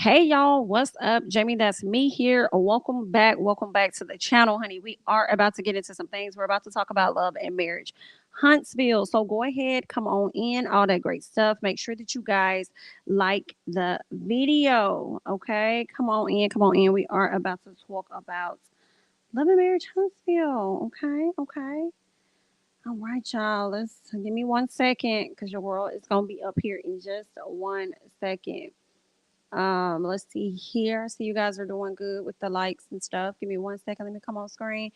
Hey y'all, what's up? Jamie, that's me here. Welcome back. Welcome back to the channel, honey. We are about to get into some things. We're about to talk about love and marriage. Huntsville. So go ahead, come on in, all that great stuff. Make sure that you guys like the video. Okay. Come on in, come on in. We are about to talk about love and marriage Huntsville. Okay, okay. All right, y'all. Let's give me 1 second because your world is gonna be up here in just 1 second. Let's see here. I see you guys are doing good with the likes and stuff. Give me 1 second. Let me come on screen.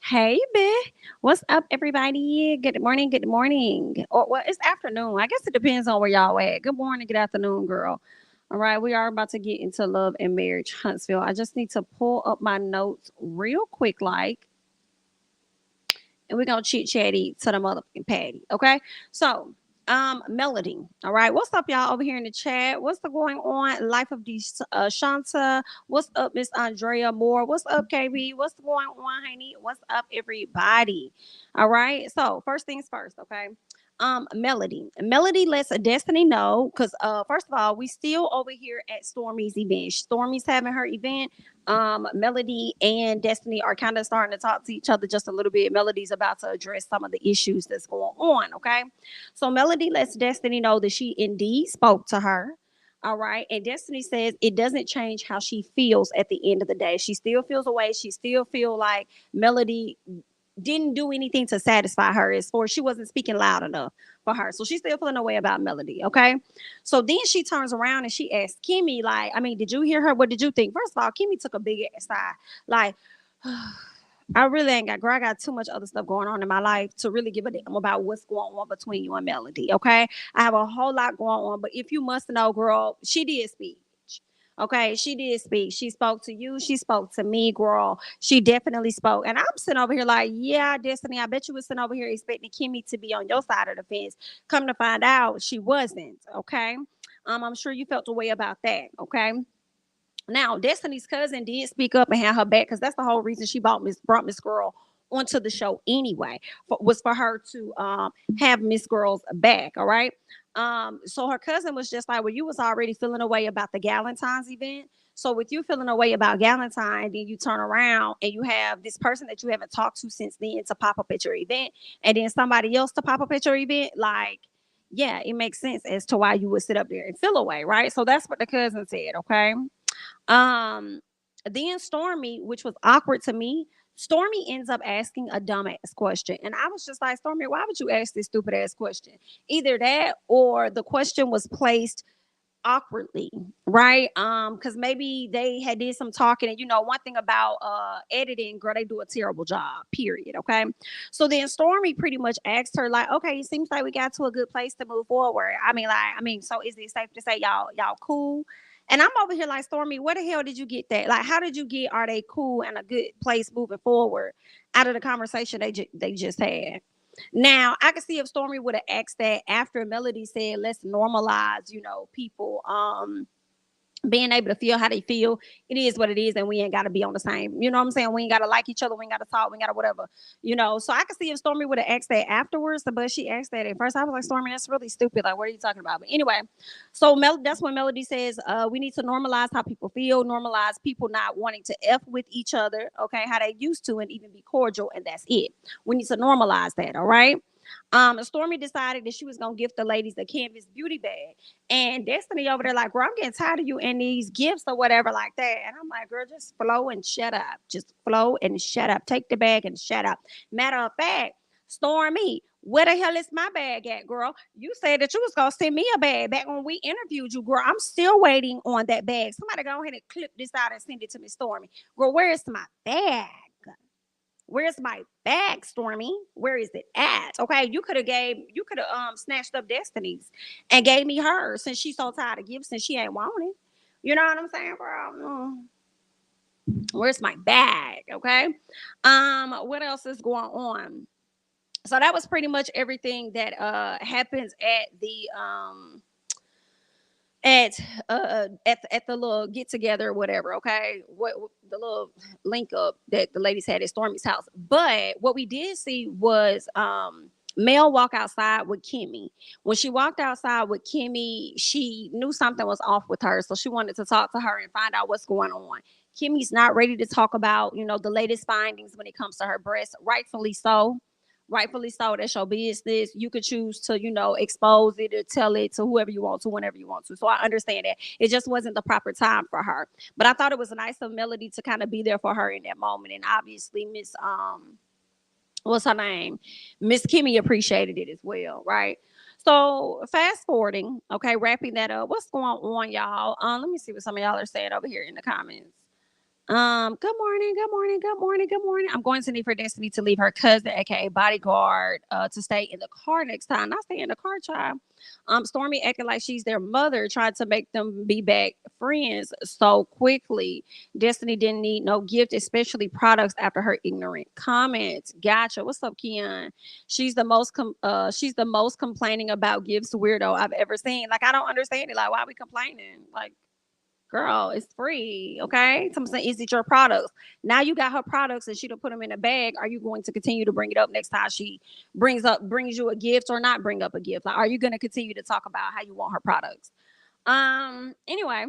Hey, bitch. What's up, everybody? Good morning. Good morning. Or well, it's afternoon. I guess it depends on where y'all at. Good morning. Good afternoon, girl. All right, we are about to get into love and marriage Huntsville. I just need to pull up my notes real quick, and we're gonna chit chatty to the motherfucking patty. Okay. So Melody. All right. What's up, y'all, over here in the chat? What's the going on? Life of the Shanta. What's up, Miss Andrea Moore? What's up, KB? What's going on, honey? What's up, everybody? All right. So first things first, okay. Melody lets Destiny know because first of all, we still over here at Stormy's event. Stormy's having her event. Melody and Destiny are kind of starting to talk to each other just a little bit. Melody's about to address some of the issues that's going on. Okay, so Melody lets Destiny know that she indeed spoke to her. All right, and Destiny says it doesn't change how she feels at the end of the day. She still feels away. She still feel like Melody didn't do anything to satisfy her as far as she wasn't speaking loud enough for her. So she's still feeling a way about Melody. Okay. So then she turns around and she asks Kimmi, like, I mean, did you hear her? What did you think? First of all, Kimmi took a big ass sigh. Like, I really ain't got, girl, I got too much other stuff going on in my life to really give a damn about what's going on between you and Melody. Okay. I have a whole lot going on, but if you must know, girl, she did speak. Okay, she did speak. She spoke to you. She spoke to me, girl. She definitely spoke. And I'm sitting over here like, yeah, Destiny, I bet you was sitting over here expecting Kimmi to be on your side of the fence. Come to find out, she wasn't. Okay. I'm sure you felt a way about that. Okay. Now, Destiny's cousin did speak up and have her back because that's the whole reason she brought Miss Girl onto the show anyway. Was for her to have Miss Girl's back. All right. So her cousin was just like, well, you was already feeling away about the Galentine's event. So with you feeling away about Galentine, then you turn around and you have this person that you haven't talked to since then to pop up at your event, and then somebody else to pop up at your event, like, yeah, it makes sense as to why you would sit up there and feel away, right? So that's what the cousin said, okay? Um, then Stormy, which was awkward to me, Stormy ends up asking a dumbass question. And I was just like, Stormy, why would you ask this stupid ass question? Either that or the question was placed awkwardly, right? Because maybe they had did some talking, and you know, one thing about editing, girl, they do a terrible job, period. Okay. So then Stormy pretty much asked her, like, okay, it seems like we got to a good place to move forward. So is it safe to say y'all cool? And I'm over here like, Stormy, where the hell did you get that? Like, how did you get are they cool and a good place moving forward out of the conversation they just had? Now, I could see if Stormy would have asked that after Melody said, let's normalize, you know, people being able to feel how they feel. It is what it is, and we ain't got to be on the same. You know what I'm saying? We ain't got to like each other. We ain't got to talk. We ain't got to whatever. You know. So I could see if Stormy would have asked that afterwards, but she asked that at first. I was like, Stormy, that's really stupid. Like, what are you talking about? But anyway, so that's when Melody says, we need to normalize how people feel, normalize people not wanting to f with each other. Okay, how they used to, and even be cordial, and that's it. We need to normalize that. All right. Stormy decided that she was gonna gift the ladies a canvas beauty bag, and Destiny over there like, girl, I'm getting tired of you and these gifts or whatever like that. And I'm like, girl, just flow and shut up. Just flow and shut up. Take the bag and shut up. Matter of fact, Stormy, where the hell is my bag at, girl? You said that you was gonna send me a bag back when we interviewed you, girl. I'm still waiting on that bag. Somebody go ahead and clip this out and send it to me, Stormy. Girl, where is my bag? Where's my bag, Stormy? Where is it at? Okay, you could have snatched up Destiny's and gave me hers since she's so tired of gifts and she ain't want it. You know what I'm saying, bro? Where's my bag? Okay. What else is going on? So that was pretty much everything that happens at at the little get together or whatever. Okay, what the little link up that the ladies had at Stormy's house. But what we did see was Mel walked outside with Kimmi. When she walked outside with Kimmi, she knew something was off with her, so she wanted to talk to her and find out what's going on. Kimmy's not ready to talk about, the latest findings when it comes to her breast. Rightfully so. Rightfully so. That's your business. You could choose to, expose it or tell it to whoever you want to, whenever you want to. So I understand that. It just wasn't the proper time for her. But I thought it was nice of Melody to kind of be there for her in that moment. And obviously, what's her name? Miss Kimmi appreciated it as well, right? So fast forwarding, okay, wrapping that up. What's going on, y'all? Let me see what some of y'all are saying over here in the comments. Good morning, good morning, good morning, good morning. I'm going to need for Destiny to leave her cousin, aka bodyguard, to stay in the car next time. Not stay in the car, child. Stormy acting like she's their mother, trying to make them be back friends so quickly. Destiny didn't need no gift, especially products after her ignorant comments. Gotcha. What's up, Keon? She's the most complaining about gifts weirdo I've ever seen. Like, I don't understand it. Like, why are we complaining? Like, girl, it's free. Okay. Someone saying, is it your products? Now you got her products and she don't put them in a bag. Are you going to continue to bring it up next time she brings you a gift, or not bring up a gift? Like, are you going to continue to talk about how you want her products? Anyway,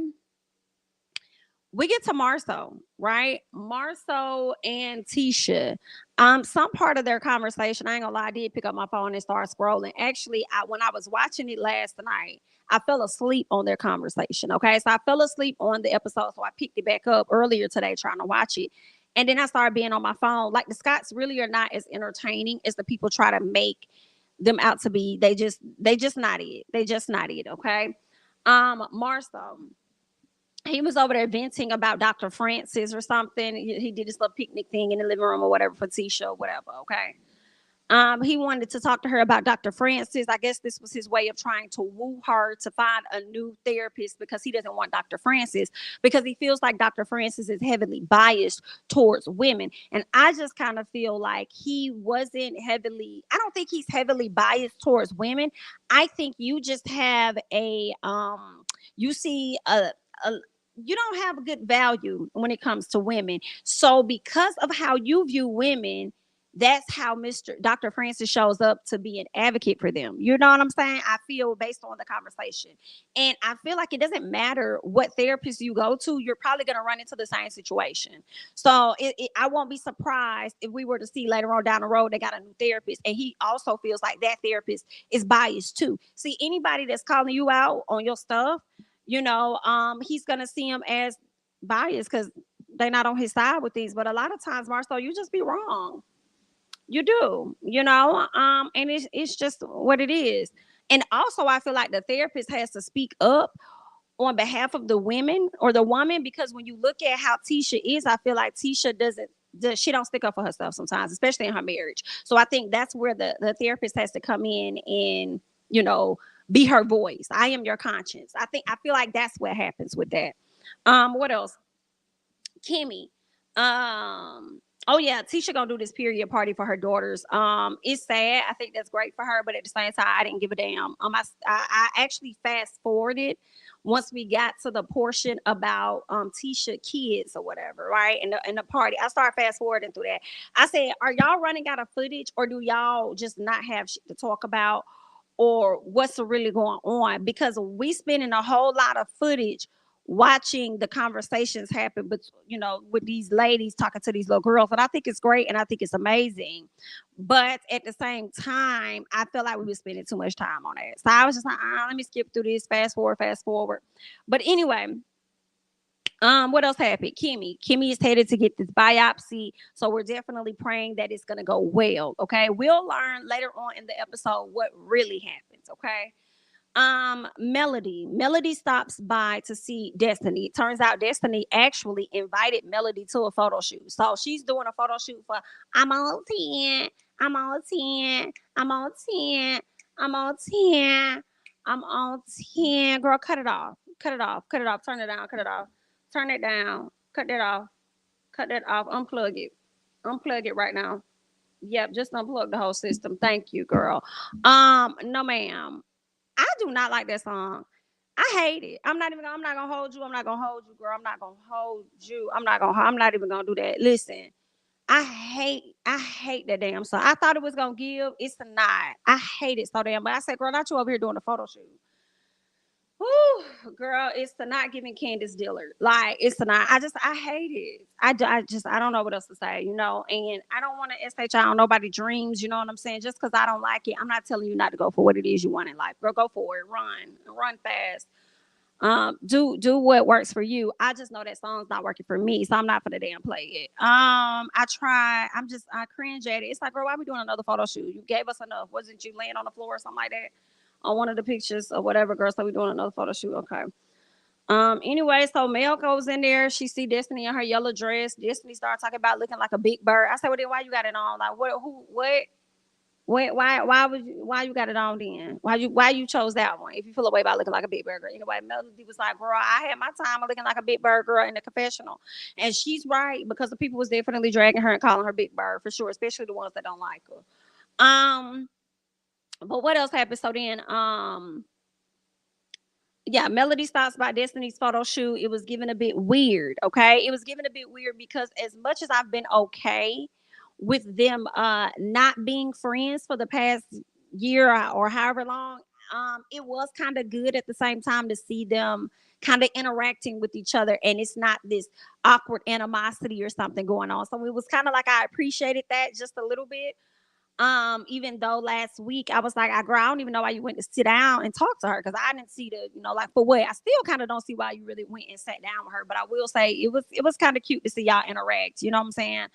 we get to Marceau, right? Marceau and Tisha. Some part of their conversation, I ain't gonna lie, I did pick up my phone and start scrolling. Actually, when I was watching it last night, I fell asleep on their conversation. Okay, so I fell asleep on the episode, so I picked it back up earlier today trying to watch it. And then I started being on my phone. Like, the Scots really are not as entertaining as the people try to make them out to be. They just not it. They just not it. Okay. Marceau, he was over there venting about Dr. Francis or something. He did this little picnic thing in the living room or whatever for Tisha or whatever. Okay. He wanted to talk to her about Dr. Francis. I guess this was his way of trying to woo her to find a new therapist, because he doesn't want Dr. Francis, because he feels like Dr. Francis is heavily biased towards women. And I just kind of feel like I don't think he's heavily biased towards women. I think you just have you see a you don't have a good value when it comes to women. So because of how you view women, that's how Mr. Dr. Francis shows up to be an advocate for them. You know what I'm saying? I feel, based on the conversation. And I feel like it doesn't matter what therapist you go to, you're probably going to run into the same situation. So I won't be surprised if we were to see later on down the road they got a new therapist and he also feels like that therapist is biased too. See, anybody that's calling you out on your stuff, he's going to see them as biased because they're not on his side with these. But a lot of times, Marcel, you just be wrong. You do, and it's just what it is. And also, I feel like the therapist has to speak up on behalf of the women or the woman, because when you look at how Tisha is, I feel like Tisha she don't stick up for herself sometimes, especially in her marriage. So I think that's where the therapist has to come in and, be her voice. I am your conscience. I feel like that's what happens with that. What else? Kimmi. Oh yeah, Tisha gonna do this period party for her daughters. It's sad. I think that's great for her, but at the same time, I didn't give a damn. I actually fast forwarded once we got to the portion about Tisha kids or whatever, right? In the party, I started fast forwarding through that. I said, are y'all running out of footage, or do y'all just not have shit to talk about, or what's really going on? Because we spending a whole lot of footage watching the conversations happen, but with these ladies talking to these little girls, and I think it's great and I think it's amazing. But at the same time, I feel like we were spending too much time on it, so I was just like, let me skip through this, fast forward. But anyway, what else happened? Kimmi is headed to get this biopsy, so we're definitely praying that it's gonna go well. Okay, we'll learn later on in the episode what really happens. Okay. Melody stops by to see Destiny. It turns out Destiny actually invited Melody to a photo shoot, so she's doing a photo shoot for I'm on 10, I'm on 10, I'm on 10, I'm on 10, I'm on 10. Girl, cut it off, turn it down, cut it off, turn it down, cut that off, unplug it right now. Yep, just unplug the whole system. Thank you, girl. No, ma'am. I do not like that song. I hate it. I'm not gonna hold you. I'm not gonna hold you, girl. I'm not gonna hold you. I'm not even gonna do that. Listen, I hate that damn song. I thought it was gonna give. It's not. I hate it so damn. But I said, girl, not you over here doing a photo shoot. Whoo, girl, it's the not giving Candace Dillard. Like it's the not. I hate it. I don't know what else to say, And I don't want to SHI on nobody dreams. You know what I'm saying? Just because I don't like it, I'm not telling you not to go for what it is you want in life. Girl, go for it. Run fast. Do what works for you. I just know that song's not working for me, so I'm not gonna damn play it. I try. I cringe at it. It's like, girl, why are we doing another photo shoot? You gave us enough. Wasn't you laying on the floor or something like that on one of the pictures or whatever, girl? So we doing another photo shoot. Okay. Anyway, so Mel goes in there. She see Destiny in her yellow dress. Destiny starts talking about looking like a big bird. I said, well, then why you got it on? Like, what? Who? What? Why you got it on then? Why you chose that one? If you feel away about looking like a big burger. Anyway, Melody was like, girl, I had my time of looking like a big bird girl in the confessional. And she's right, because the people was definitely dragging her and calling her big bird for sure, especially the ones that don't like her. But what else happened? So then yeah, Melody stops by Destiny's photo shoot. It was given a bit weird. Okay. It was given a bit weird because as much as I've been okay with them not being friends for the past year or however long, it was kind of good at the same time to see them kind of interacting with each other, and it's not this awkward animosity or something going on. So it was kind of like I appreciated that just a little bit. Even though last week I was like, girl, I don't even know why you went to sit down and talk to her, because I didn't see like for what. I still kind of don't see why you really went and sat down with her, but I will say it was kind of cute to see y'all interact. You know what I'm saying?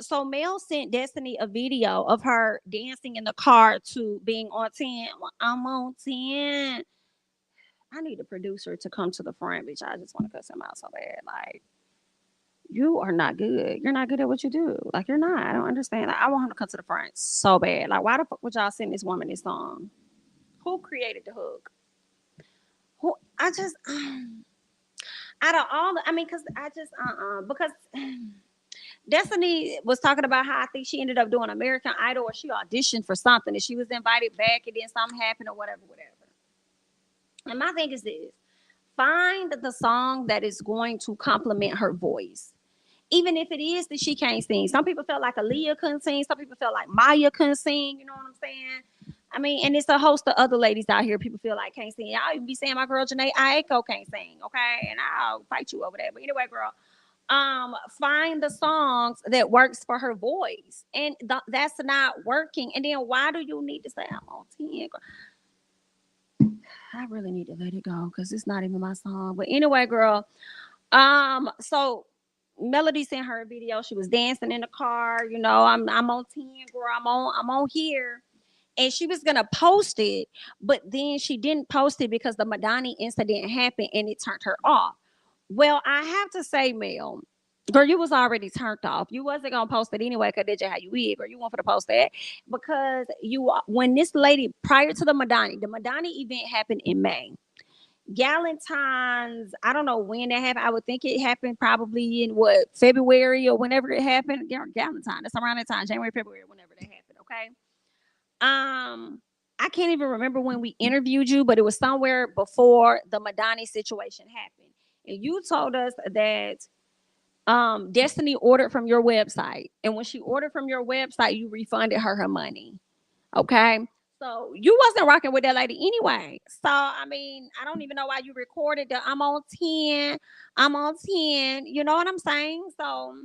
So Mel sent Destiny a video of her dancing in the car to being on 10. Well, I'm on 10. I need a producer to come to the front, bitch. I just want to cuss him out so bad. Like, you are not good. You're not good at what you do. Like, you're not. I don't understand. Like, I want him to come to the front so bad. Like, why the fuck would y'all send this woman this song? Who created the hook? Who? I just, out of all the, I mean, because I just, because Destiny was talking about how I think she ended up doing American Idol, or she auditioned for something and she was invited back and then something happened or whatever, whatever. And my thing is this: find the song that is going to complement her voice. Even if it is that she can't sing. Some people felt like Aaliyah couldn't sing. Some people felt like Maya couldn't sing. You know what I'm saying? I mean, and it's a host of other ladies out here people feel like can't sing. I'll even be saying my girl Janae Aiko can't sing, okay? And I'll fight you over that. But anyway, girl, find the songs that works for her voice. And that's not working. And then why do you need to say I'm on 10? I really need to let it go because it's not even my song. But anyway, girl, so Melody sent her a video. She was dancing in the car. I'm on 10, girl. I'm on here. And she was gonna post it, but then she didn't post it because the Madani incident happened and it turned her off. Well, I have to say, Mel, girl, you was already turned off. You wasn't gonna post it anyway, cause that's just how you is, or you want for to post that because when this lady prior to the Madani event happened in May. Galentine's, I don't know when that happened. I would think it happened probably in February or whenever it happened. Yeah, Galentine. That's around that time, January, February, whenever that happened. Okay. I can't even remember when we interviewed you, but it was somewhere before the Madani situation happened. And you told us that Destiny ordered from your website. And when she ordered from your website, you refunded her money. Okay. So you wasn't rocking with that lady anyway. So I mean, I don't even know why you recorded the I'm on 10. I'm on 10. You know what I'm saying? So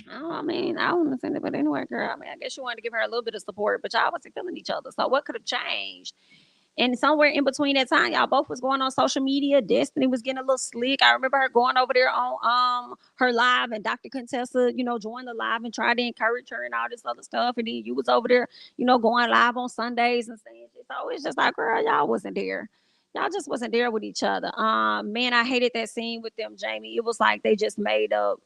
I mean, I don't understand it, but anyway, girl. I mean, I guess you wanted to give her a little bit of support, but y'all wasn't feeling each other. So what could have changed? And somewhere in between that time, y'all both was going on social media. Destiny was getting a little slick. I remember her going over there on her live, and Dr. Contessa, joined the live and tried to encourage her and all this other stuff. And then you was over there, going live on Sundays and saying shit. So it's just like, girl, y'all wasn't there. Y'all just wasn't there with each other. Man, I hated that scene with them, Jamie. It was like they just made up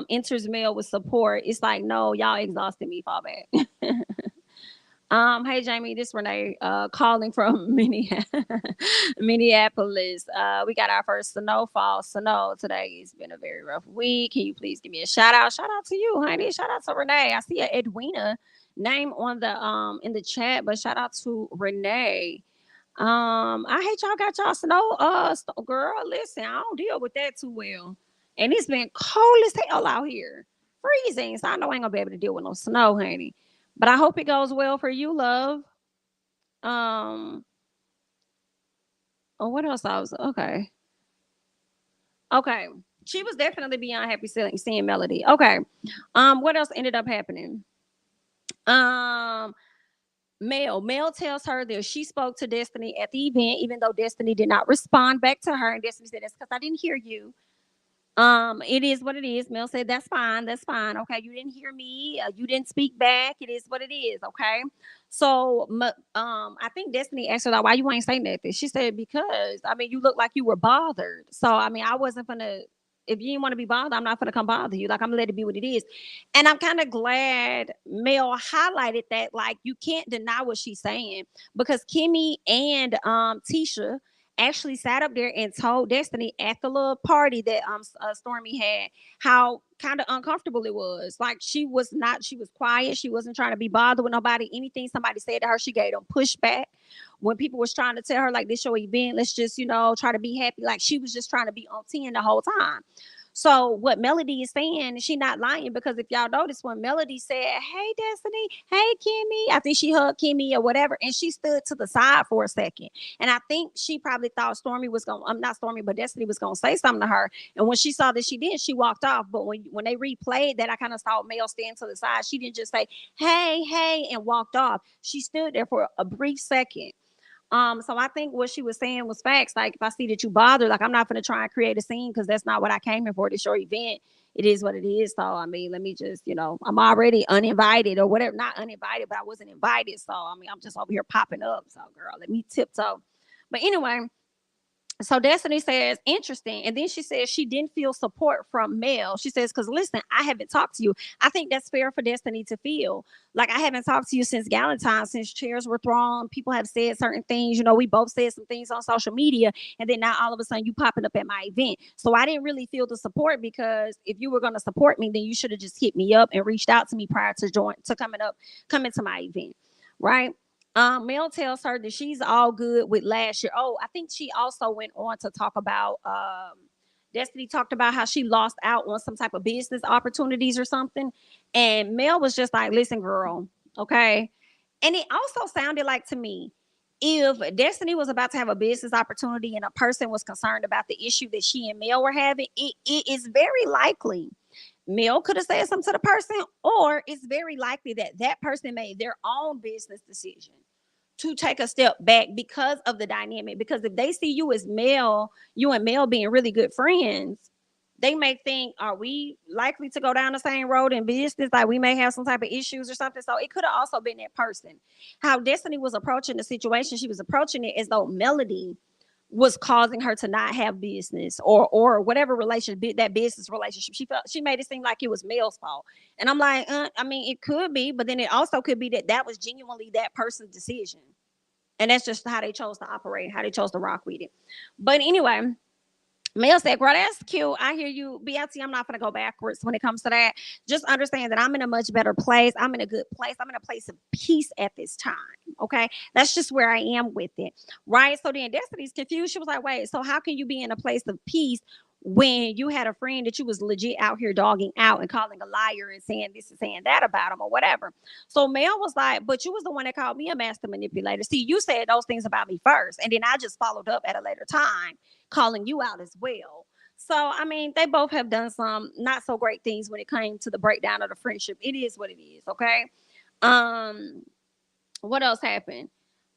enters mail with support. It's like, no, y'all exhausted me, fall back. Hey Jamie, this Renee calling from Minneapolis. We got our first snowfall snow today. It's been a very rough week. Can you please give me a shout out? Shout out to you, honey. Shout out to Renee. I see a Edwina name on the in the chat, but shout out to Renee. I hate y'all got y'all snow. Girl, listen, I don't deal with that too well, and it's been cold as hell out here. freezing. So I know I ain't gonna be able to deal with no snow, honey. But I hope it goes well for you, love. Um, oh, what else? I was okay. Okay. She was definitely beyond happy seeing Melody. Okay. What else ended up happening? Um, Mel tells her that she spoke to Destiny at the event, even though Destiny did not respond back to her. And Destiny said, "That's because I didn't hear you." It is what it is. Mel said, "That's fine. That's fine. Okay, you didn't hear me. You didn't speak back. It is what it is. Okay." So, I think Destiny asked her like, "Why you ain't saying nothing?" She said, "Because I mean, you look like you were bothered. So, I mean, I wasn't gonna. If you didn't want to be bothered, I'm not gonna come bother you. Like I'm gonna let it be what it is." And I'm kind of glad Mel highlighted that. Like you can't deny what she's saying because Kimmy and Tisha actually sat up there and told Destiny at the little party that Stormy had how kind of uncomfortable it was. Like she was quiet. She wasn't trying to be bothered with nobody. Anything somebody said to her, she gave them pushback. When people was trying to tell her like this your event, let's just try to be happy. Like she was just trying to be on 10 the whole time. So what Melody is saying, she not lying because if y'all notice when Melody said, "Hey Destiny, hey Kimmy," I think she hugged Kimmy or whatever, and she stood to the side for a second. And I think she probably thought Stormy was going, I'm not Stormy, but Destiny was going to say something to her. And when she saw that she didn't, she walked off. But when they replayed that, I kind of saw Mel stand to the side. She didn't just say, "Hey, hey," and walked off. She stood there for a brief second. So I think what she was saying was facts. Like if I see that you bother, like I'm not gonna try and create a scene because that's not what I came here for. This your event. It is what it is. So I mean, let me just, I'm already uninvited or whatever. Not uninvited, but I wasn't invited. So I mean, I'm just over here popping up. So girl, let me tiptoe. But anyway, so Destiny says, interesting. And then she says she didn't feel support from Mel. She says, because listen, I haven't talked to you. I think that's fair for Destiny to feel. Like, I haven't talked to you since Galentine's, since chairs were thrown. People have said certain things. We both said some things on social media. And then now all of a sudden you popping up at my event. So I didn't really feel the support because if you were going to support me, then you should have just hit me up and reached out to me prior to coming to my event. Right. Mel tells her that she's all good with last year. Oh, I think she also went on to talk about Destiny talked about how she lost out on some type of business opportunities or something. And Mel was just like, "Listen, girl, okay." And it also sounded like to me, if Destiny was about to have a business opportunity and a person was concerned about the issue that she and Mel were having, it is very likely Mel could have said something to the person, or it's very likely that that person made their own business decision to take a step back because of the dynamic. Because if they see you as Mel, you and Mel being really good friends, they may think, are we likely to go down the same road in business? Like we may have some type of issues or something. So it could have also been that person. How Destiny was approaching the situation, she was approaching it as though Melody was causing her to not have business or whatever relationship, that business relationship. She made it seem like it was Mel's fault. And I'm like, I mean, it could be, but then it also could be that was genuinely that person's decision. And that's just how they chose to operate, how they chose to rock with it. But anyway, Mel said, "Girl, that's cute. I hear you. BLT, I'm not going to go backwards when it comes to that. Just understand that I'm in a much better place. I'm in a good place. I'm in a place of peace at this time. Okay. That's just where I am with it. Right. So then Destiny's confused. She was like, wait, so how can you be in a place of peace when you had a friend that you was legit out here dogging out and calling a liar and saying this and saying that about him or whatever?" So Mel was like, "But you was the one that called me a master manipulator. See, you said those things about me first, and then I just followed up at a later time calling you out as well." So, I mean, they both have done some not so great things when it came to the breakdown of the friendship. It is what it is, okay? Um, what else happened?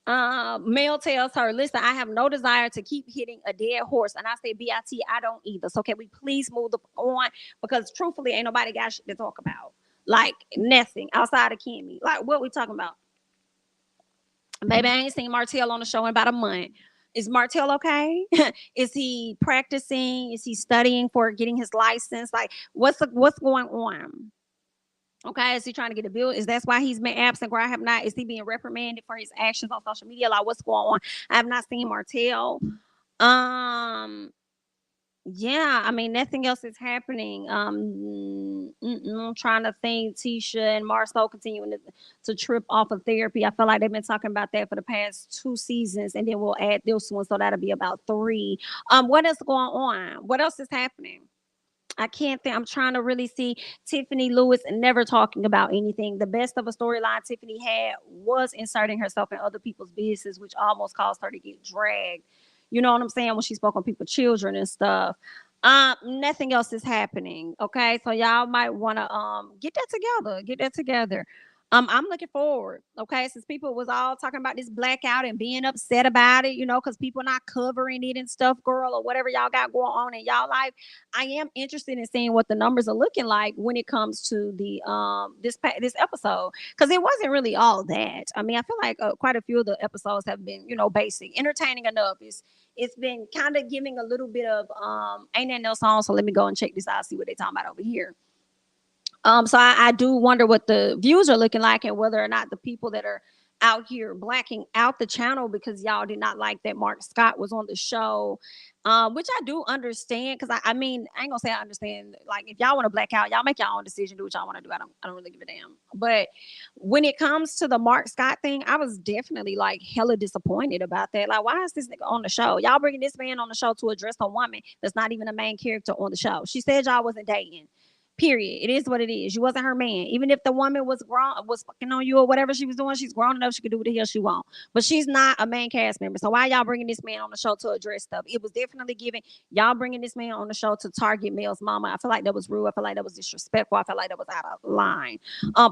Mel tells her, "Listen, I have no desire to keep hitting a dead horse." And I say, "BIT, I don't either. So can we please move on? Because truthfully, ain't nobody got shit to talk about. Like nothing outside of Kimmy. Like what we talking about? Baby, I ain't seen Martell on the show in about a month. Is Martell okay? Is he practicing? Is he studying for getting his license? Like, what's going on? Okay, is he trying to get a bill? Is that's why he's been absent? Or I have not. Is he being reprimanded for his actions on social media? Like, what's going on? I have not seen Martell. Um, yeah, I mean, nothing else is happening. Trying to think, Tisha and Marcel continuing to trip off of therapy. I feel like they've been talking about that for the past 2 seasons, and then we'll add this one, so that'll be about three. What is going on? What else is happening? I can't think. I'm trying to really see Tiffany Lewis never talking about anything. The best of a storyline Tiffany had was inserting herself in other people's business, which almost caused her to get dragged. You know what I'm saying? When she spoke on people's children and stuff. Nothing else is happening. Okay, so y'all might want to get that together. Get that together. I'm looking forward. Okay, since people was all talking about this blackout and being upset about it, because people not covering it and stuff, girl, or whatever y'all got going on in y'all life. I am interested in seeing what the numbers are looking like when it comes to the this episode, because it wasn't really all that. I mean, I feel like quite a few of the episodes have been basic, entertaining enough. It's been kind of giving a little bit of ain't nothing else on, so let me go and check this out, see what they talking about over here. So I do wonder what the views are looking like and whether or not the people that are out here blacking out the channel because y'all did not like that Mark Scott was on the show, which I do understand. Because I mean, I ain't gonna say I understand. Like, if y'all want to black out, y'all make your own decision, do what y'all want to do. I don't really give a damn. But when it comes to the Mark Scott thing, I was definitely like hella disappointed about that. Like, why is this nigga on the show? Y'all bringing this man on the show to address a woman that's not even a main character on the show. She said y'all wasn't dating. Period. It is what it is. You wasn't her man. Even if the woman was grown, was fucking on you or whatever she was doing, she's grown enough. She could do what the hell she want. But she's not a main cast member. So why y'all bringing this man on the show to address stuff? It was definitely giving y'all bringing this man on the show to target Mel's mama. I feel like that was rude. I feel like that was disrespectful. I feel like that was out of line.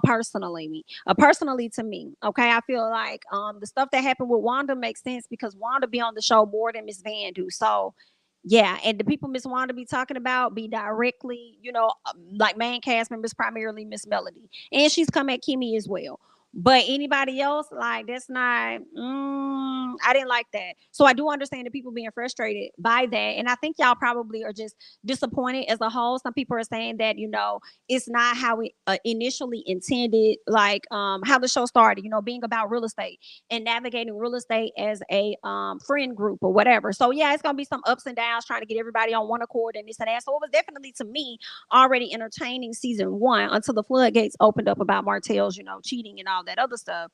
Personally to me, okay, I feel like the stuff that happened with Wanda makes sense because Wanda be on the show more than Miss Van do. So yeah, and the people Miss Wanda be talking about be directly, like main cast members, primarily Miss Melody, and she's come at Kimmy as well. But anybody else, like that's not. I didn't like that, so I do understand the people being frustrated by that, and I think y'all probably are just disappointed as a whole. Some people are saying that it's not how it initially intended, like how the show started, being about real estate and navigating real estate as a friend group or whatever. So yeah, it's gonna be some ups and downs trying to get everybody on one accord and this and that. So it was definitely to me already entertaining season one until the floodgates opened up about Martell's, cheating and all that other stuff.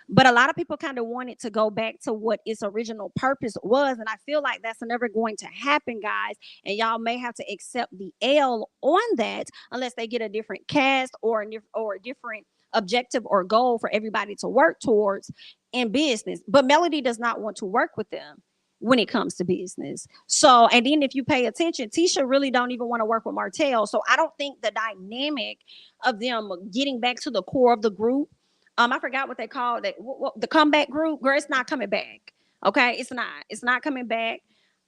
But a lot of people kind of wanted to go back to what its original purpose was, and I feel like that's never going to happen, guys. And y'all may have to accept the L on that unless they get a different cast or a different objective or goal for everybody to work towards in business. But Melody does not want to work with them when it comes to business. So, and then if you pay attention, Tisha really don't even want to work with Martell. So I don't think the dynamic of them getting back to the core of the group, I forgot what they called it, the comeback group, girl, it's not coming back. Okay, it's not coming back.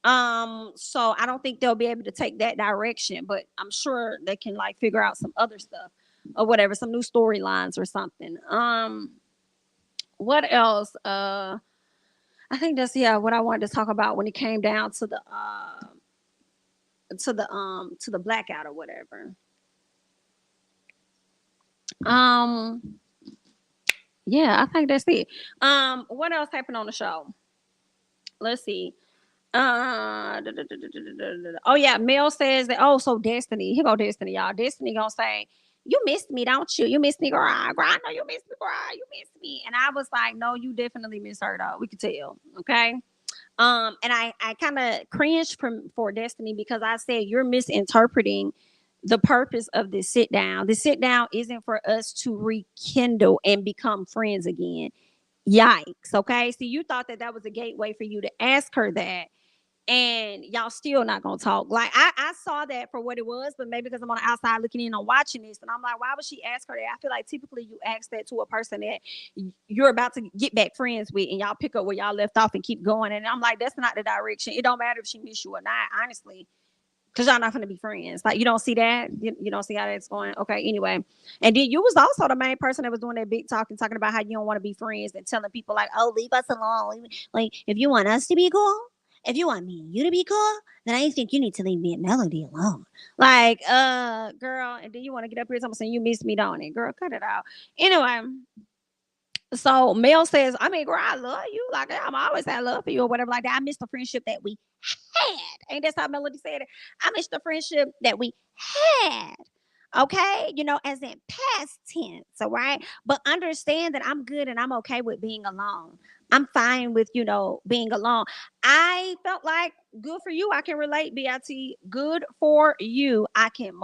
So I don't think they'll be able to take that direction, but I'm sure they can like figure out some other stuff or whatever, some new storylines or something. What else? I think that's what I wanted to talk about when it came down to the blackout or whatever. Um yeah, I think that's it. What else happened on the show? Let's see. Oh yeah, Mel says that. Oh, so Destiny. Here go Destiny, y'all. Destiny gonna say, "You missed me, don't you? You missed me, girl. Girl, I know you missed me, girl. You missed me." And I was like, "No, you definitely missed her, though. We could tell." Okay. And I kind of cringed for Destiny because I said you're misinterpreting the purpose of this sit down. The sit down isn't for us to rekindle and become friends again. Yikes. Okay. So you thought that was a gateway for you to ask her that, and y'all still not gonna talk. Like I saw that for what it was, but maybe because I'm on the outside looking in and watching this, and I'm like, why would she ask her that? I feel like typically you ask that to a person that you're about to get back friends with, and y'all pick up where y'all left off and keep going. And I'm like, that's not the direction. It don't matter if she miss you or not, honestly, because y'all not gonna be friends. Like, you don't see that. You don't see how that's going. Okay, anyway. And then you was also the main person that was doing that big talking about how you don't want to be friends and telling people like, oh, leave us alone. Like, if you want us to be cool, if you want me and you to be cool, then I think you need to leave me and Melody alone. Like, girl, and then you want to get up here and saying you miss me, don't it? Girl, cut it out. Anyway, so Mel says, I mean, girl, I love you. Like, I'm always had love for you or whatever like that. I miss the friendship that we had. Ain't that how Melody said it? I miss the friendship that we had. Okay, as in past tense, all right. But understand that I'm good and I'm okay with being alone. I'm fine with, being alone. I felt like good for you. I can relate, BIT. Good for you. I can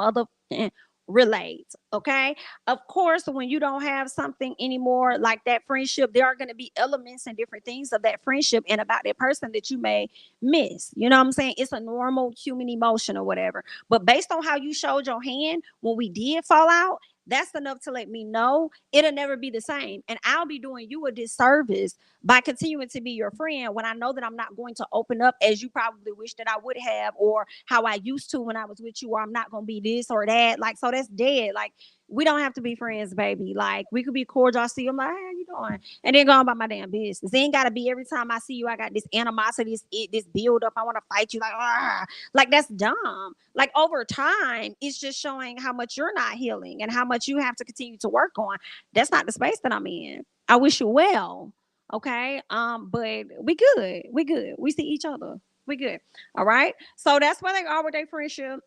relate. Okay. Of course, when you don't have something anymore like that friendship, there are going to be elements and different things of that friendship and about that person that you may miss. You know what I'm saying? It's a normal human emotion or whatever. But based on how you showed your hand when we did fall out, that's enough to let me know it'll never be the same. And I'll be doing you a disservice by continuing to be your friend when I know that I'm not going to open up as you probably wish that I would have, or how I used to when I was with you, or I'm not going to be this or that. Like, so that's dead. Like, we don't have to be friends, baby. Like, we could be cordial. I see you, I'm like, hey, how you doing? And then go on about my damn business. It ain't got to be every time I see you, I got this animosity, this build up. I want to fight you. Like, ah, like that's dumb. Like, over time, it's just showing how much you're not healing and how much you have to continue to work on. That's not the space that I'm in. I wish you well. Okay. But we good. We good. We see each other. We good. All right. So that's where they are with their friendship.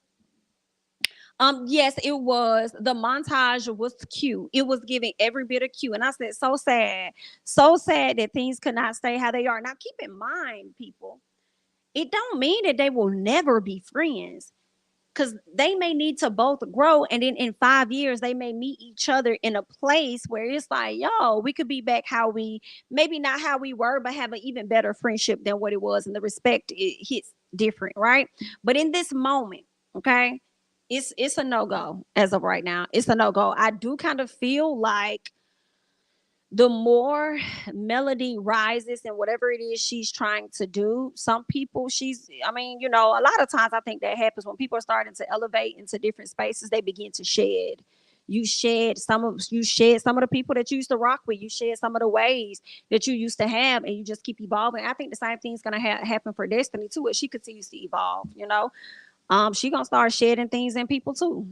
Yes, it was. The montage was cute. It was giving every bit of cute. And I said, so sad that things could not stay how they are. Now keep in mind, people, it don't mean that they will never be friends, because they may need to both grow, and then in 5 years they may meet each other in a place where it's like, yo, we could be back how we, maybe not how we were, but have an even better friendship than what it was, and the respect, it hits different, right? But in this moment, okay, it's a no-go. As of right now, it's a no-go. I do kind of feel like the more Melody rises and whatever it is she's trying to do, some people I mean, a lot of times I think that happens when people are starting to elevate into different spaces, they begin to shed. You shed some of the people that you used to rock with. You shed some of the ways that you used to have, and you just keep evolving. I think the same thing's gonna happen for Destiny too, as she continues to evolve. She gonna start shedding things in people too.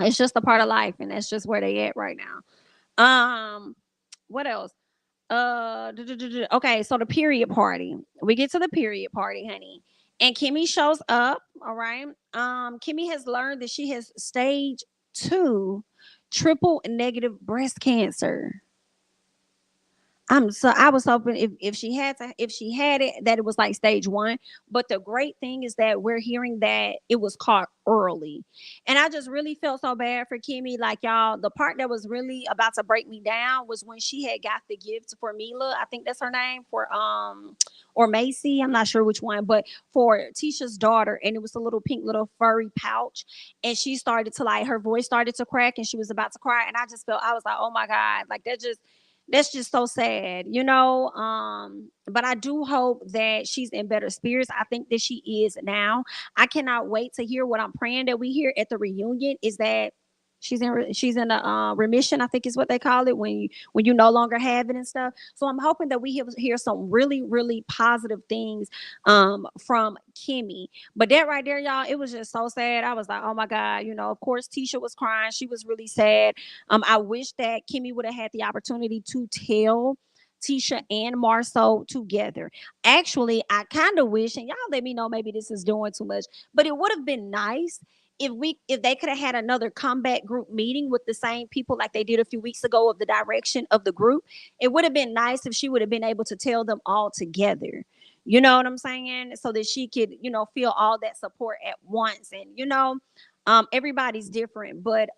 It's just a part of life, and that's just where they at right now. What else? Okay, so the period party. We get to the period party, honey. And Kimmi shows up. All right. Kimmi has learned that she has stage 2 triple negative breast cancer. I was hoping if she had it, that it was like stage 1. But the great thing is that we're hearing that it was caught early. And I just really felt so bad for Kimmi. Like, y'all, the part that was really about to break me down was when she had got the gift for Mila. I think that's her name, for or Macy. I'm not sure which one, but for Tisha's daughter, and it was a little pink little furry pouch. And she started to, like, her voice started to crack and she was about to cry. And I was like, oh my God, like that's just so sad, but I do hope that she's in better spirits. I think that she is now. I cannot wait to hear what I'm praying that we hear at the reunion, is that she's in a remission, I think is what they call it, when you no longer have it and stuff. So I'm hoping that we hear some really, really positive things from Kimmi. But that right there, y'all, it was just so sad. I was like, oh my God, of course Tisha was crying. She was really sad. I wish that Kimmi would have had the opportunity to tell Tisha and Marceau together. Actually, I kind of wish, and y'all let me know, maybe this is doing too much, but it would have been nice if they could have had another comeback group meeting with the same people like they did a few weeks ago, of the direction of the group. It would have been nice if she would have been able to tell them all together. You know what I'm saying? So that she could, feel all that support at once. And everybody's different, but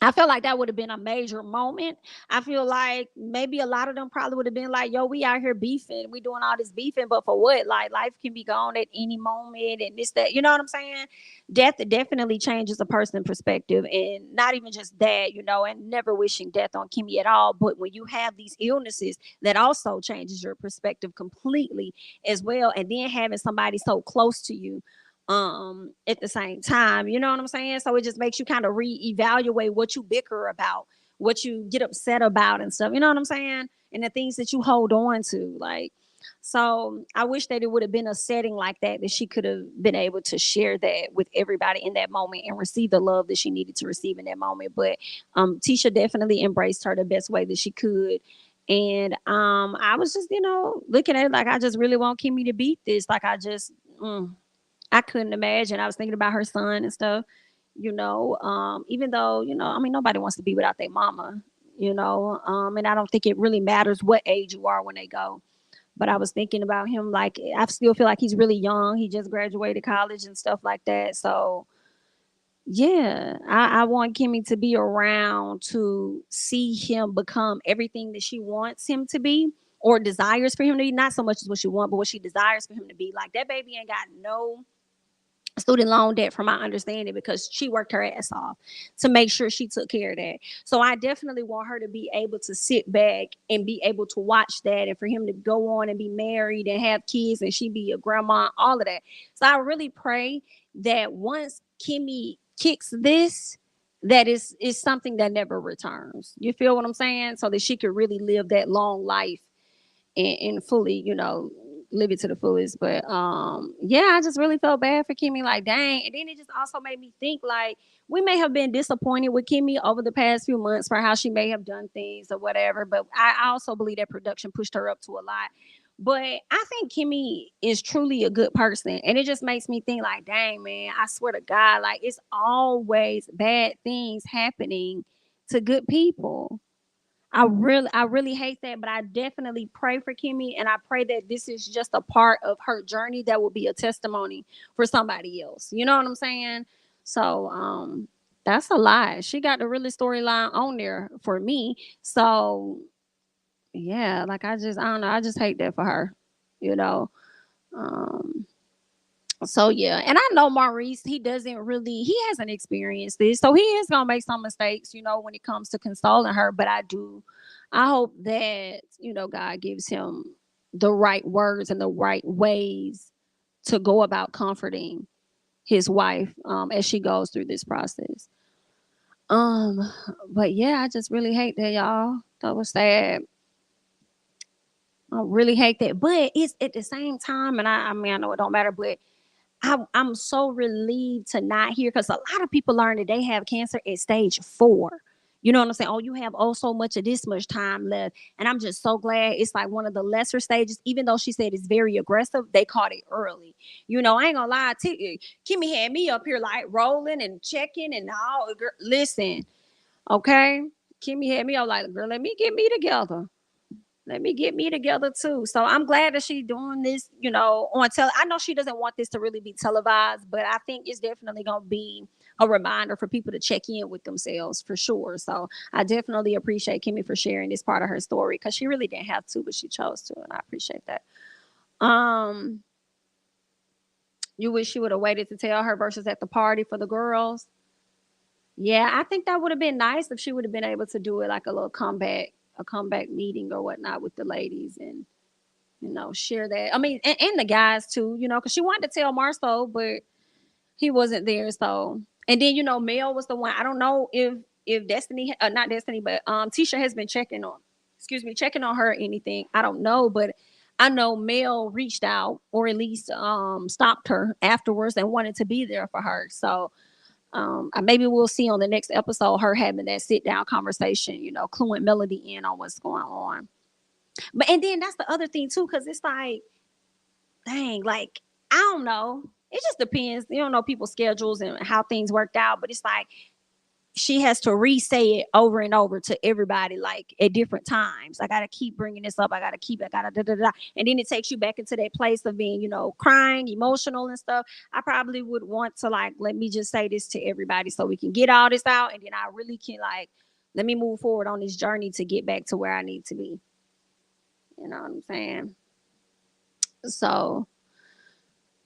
I feel like that would have been a major moment. I feel like maybe a lot of them probably would have been like, yo, we out here beefing. We doing all this beefing, but for what? Like, life can be gone at any moment, and this, that. You know what I'm saying? Death definitely changes a person's perspective. And not even just that, and never wishing death on Kimmi at all. But when you have these illnesses, that also changes your perspective completely as well. And then having somebody so close to you at the same time, you know what I'm saying? So it just makes you kind of reevaluate what you bicker about, what you get upset about and stuff, you know what I'm saying? And the things that you hold on to, like. So I wish that it would have been a setting like that she could have been able to share that with everybody in that moment and receive the love that she needed to receive in that moment. But Tisha definitely embraced her the best way that she could. And I was just, looking at it like, I just really want Kimmi to beat this. Like, I couldn't imagine. I was thinking about her son and stuff, even though, I mean, nobody wants to be without their mama. and I don't think it really matters what age you are when they go. But I was thinking about him, like, I still feel like he's really young. He just graduated college and stuff like that. So yeah, I want Kimmy to be around to see him become everything that she wants him to be, or desires for him to be. Not so much as what she wants, but what she desires for him to be. Like, that baby ain't got no student loan debt, from my understanding, because she worked her ass off to make sure she took care of that. So I definitely want her to be able to sit back and be able to watch that, and for him to go on and be married and have kids and she be a grandma, all of that. So I really pray that once Kimmy kicks this, that is something that never returns. You feel what I'm saying? So that she could really live that long life and fully, live it to the fullest. But yeah, I just really felt bad for Kimmy, like, dang. And then it just also made me think, like, we may have been disappointed with Kimmy over the past few months for how she may have done things or whatever, but I also believe that production pushed her up to a lot. But I think Kimmy is truly a good person, and it just makes me think, like, dang, man, I swear to God, like, it's always bad things happening to good people. I really hate that, but I definitely pray for Kimmy, and I pray that this is just a part of her journey that will be a testimony for somebody else. You know what I'm saying? So that's a lot. She got the really storyline on there for me. So yeah, like, I don't know, I just hate that for her, you know. Um so yeah, and I know Maurice, he hasn't experienced this, so he is gonna make some mistakes, when it comes to consoling her. But I hope that, God gives him the right words and the right ways to go about comforting his wife, as she goes through this process. Um, but yeah, I just really hate that, y'all. That was sad. I really hate that, but it's at the same time, and I mean, I know it don't matter, but I'm so relieved to not hear, because a lot of people learn that they have cancer at stage 4. You know what I'm saying? Oh, you have so much of this much time left. And I'm just so glad it's like one of the lesser stages, even though she said it's very aggressive, they caught it early. I ain't gonna lie. Kimmy had me up here like rolling and checking and all. Listen, okay? Kimmy had me up like, girl, let me get me together. Let me get me together too. So I'm glad that she's doing this, on I know she doesn't want this to really be televised, but I think it's definitely gonna be a reminder for people to check in with themselves for sure. So I definitely appreciate Kimmy for sharing this part of her story, because she really didn't have to, but she chose to, and I appreciate that. Um, you wish she would have waited to tell her versus at the party for the girls. Yeah, I think that would have been nice if she would have been able to do it like a comeback meeting or whatnot with the ladies, and share that. I mean, and the guys too, because she wanted to tell Marceau, but he wasn't there. So, and then Mel was the one. I don't know if Destiny, not Destiny, but Tisha has been checking on her or anything. I don't know, but I know Mel reached out, or at least stopped her afterwards and wanted to be there for her. So maybe we'll see on the next episode her having that sit down conversation, cluing Melody in on what's going on. But and then that's the other thing too, because it's like, dang, like, I don't know. It just depends. You don't know people's schedules and how things worked out, but it's like she has to re-say it over and over to everybody, like at different times. I gotta keep bringing this up. I gotta da da da, and then it takes you back into that place of being, crying, emotional and stuff. I probably would want to, like, let me just say this to everybody so we can get all this out, and then I really can, like, let me move forward on this journey to get back to where I need to be. You know what I'm saying? So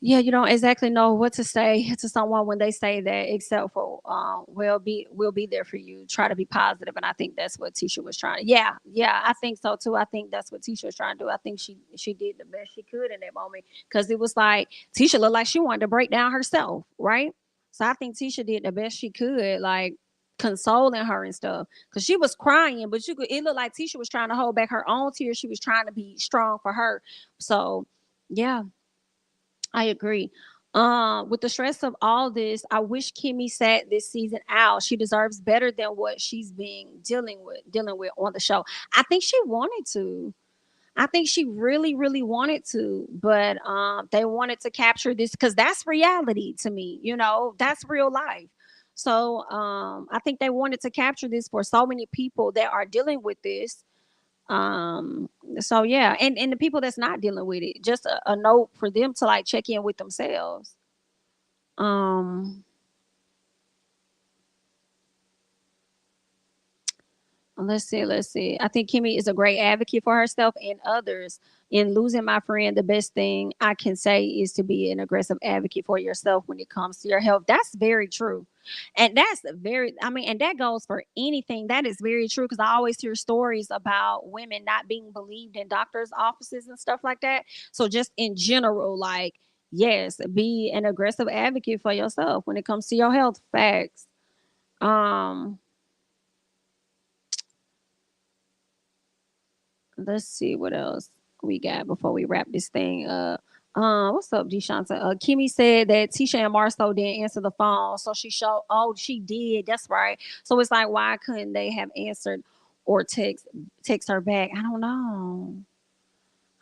yeah, you don't exactly know what to say to someone when they say that, except for we'll be there for you. Try to be positive, and I think that's what Tisha was trying to. Yeah, yeah, I think so too. I think that's what Tisha was trying to do. I think she did the best she could in that moment, because it was like Tisha looked like she wanted to break down herself, right? So I think Tisha did the best she could, like consoling her and stuff, because she was crying, but it looked like Tisha was trying to hold back her own tears. She was trying to be strong for her. So yeah, I agree. With the stress of all this, I wish Kimmy sat this season out. She deserves better than what she's being dealing with on the show. I think she wanted to. I think she really, really wanted to, but they wanted to capture this because that's reality to me. That's real life. So I think they wanted to capture this for so many people that are dealing with this. Um, so yeah, and the people that's not dealing with it, just a note for them to like check in with themselves. Um, let's see. I think Kimmy is a great advocate for herself and others. In losing my friend, the best thing I can say is to be an aggressive advocate for yourself when it comes to your health. That's very true. And that's very, I mean, and that goes for anything. That is very true because I always hear stories about women not being believed in doctors' offices and stuff like that. So, just in general, like, yes, be an aggressive advocate for yourself when it comes to your health. Facts. Um, let's see what else we got before we wrap this thing up. What's up, Deshanta? Kimmy said that Tisha and Marceau didn't answer the phone, so she showed. Oh, she did. That's right. So it's like, why couldn't they have answered or text her back? I don't know.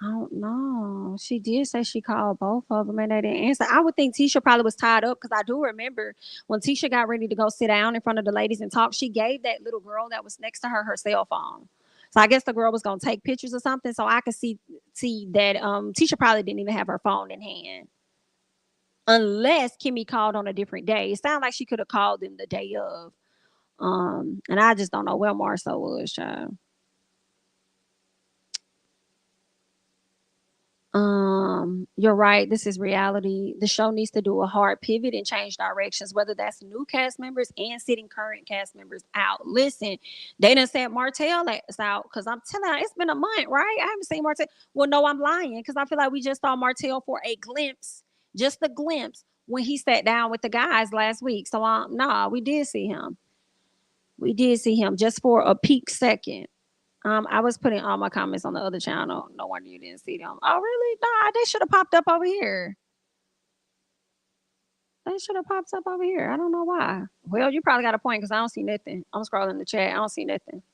I don't know. She did say she called both of them and they didn't answer. I would think Tisha probably was tied up because I do remember when Tisha got ready to go sit down in front of the ladies and talk, she gave that little girl that was next to her cell phone. So I guess the girl was gonna take pictures or something. So I could see that Tisha probably didn't even have her phone in hand. Unless Kimmy called on a different day. It sounded like she could have called them the day of. And I just don't know where Marcel was, child. You're right. This is reality. The show needs to do a hard pivot and change directions, whether that's new cast members and sitting current cast members out. Listen, they done said Martell is out because I'm telling you, it's been a month, right? I haven't seen Martell. Well, no, I'm lying because I feel like we just saw Martell for a glimpse, just a glimpse, when he sat down with the guys last week. So, nah, we did see him. We did see him just for a peak second. I was putting all my comments on the other channel. No wonder you didn't see them. Oh, really? Nah, they should have popped up over here. They should have popped up over here. I don't know why. Well, you probably got a point because I don't see nothing. I'm scrolling the chat. I don't see nothing.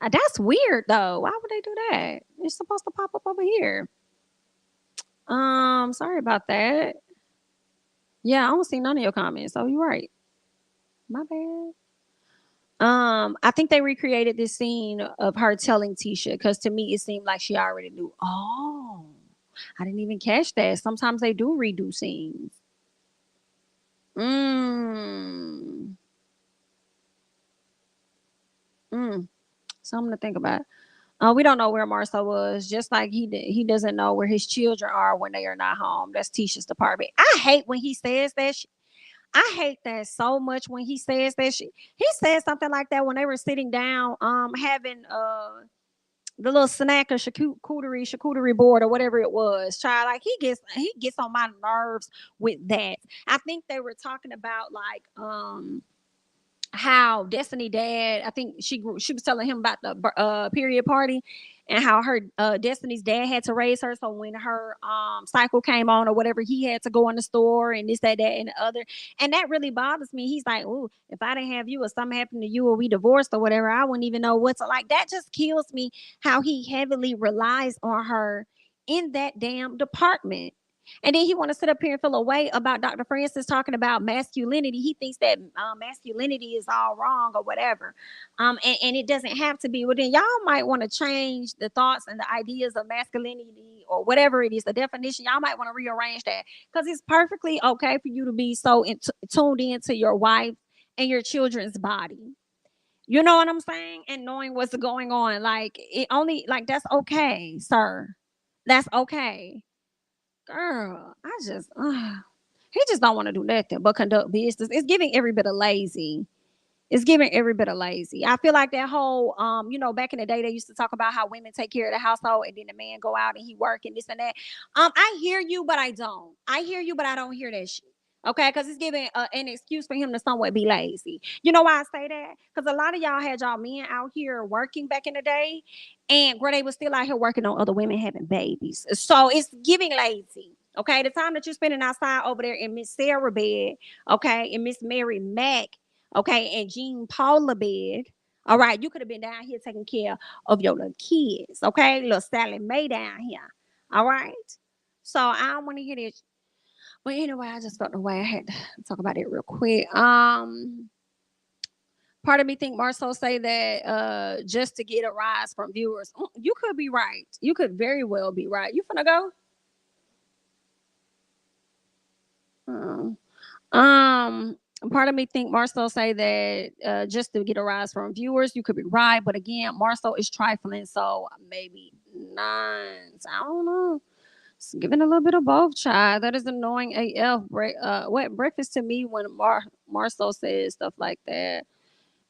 That's weird though. Why would they do that? It's supposed to pop up over here. Sorry about that. Yeah, I don't see none of your comments. So you're right. My bad. I think they recreated this scene of her telling Tisha because to me it seemed like she already knew. Oh, I didn't even catch that. Sometimes they do redo scenes. Mm. Mm. Something to think about. We don't know where Marcel was, just like he doesn't know where his children are when they are not home. That's Tisha's department. I hate when he says that. I hate that so much when he says that. He said something like that when they were sitting down, having the little snack or charcuterie board or whatever it was. Child, like he gets on my nerves with that. I think they were talking about like how Destiny dad, I think she was telling him about the period party and how her Destiny's dad had to raise her. So when her cycle came on or whatever, he had to go in the store and this, that, and the other. And that really bothers me. He's like, "Ooh, if I didn't have you or something happened to you or we divorced or whatever, I wouldn't even know what's like." That just kills me how he heavily relies on her in that damn department. And then he want to sit up here and feel a way about Dr. Francis talking about masculinity. He thinks that masculinity is all wrong or whatever. And it doesn't have to be. Well, then y'all might want to change the thoughts and the ideas of masculinity or whatever it is, the definition. Y'all might want to rearrange that because it's perfectly okay for you to be so tuned into your wife and your children's body. You know what I'm saying? And knowing what's going on. Like, it only, like, that's okay, sir. That's okay. Girl, he just don't want to do nothing but conduct business. It's giving every bit of lazy. It's giving every bit of lazy. I feel like that whole, back in the day, they used to talk about how women take care of the household and then the man go out and he work and this and that. I hear you, but I don't. I hear you, but I don't hear that shit. Okay, because it's giving an excuse for him to somewhat be lazy. You know why I say that? Because a lot of y'all had y'all men out here working back in the day, and where they was still out here working on other women having babies. So it's giving lazy. Okay, the time that you're spending outside over there in Miss Sarah bed, okay, and Miss Mary Mack, okay, and Jean Paula bed. All right, you could have been down here taking care of your little kids, okay? Little Sally Mae down here. All right. So I don't want to hear this. But anyway, I just felt the way I had to talk about it real quick. Part of me think Marcel say that just to get a rise from viewers. You could be right. You could very well be right. You finna go? Uh, Um, Part of me think Marcel say that just to get a rise from viewers, you could be right, but again, Marcel is trifling, so maybe nines. I don't know. It's giving a little bit of both, child. That is annoying AF. What breakfast to me when Marcel says stuff like that.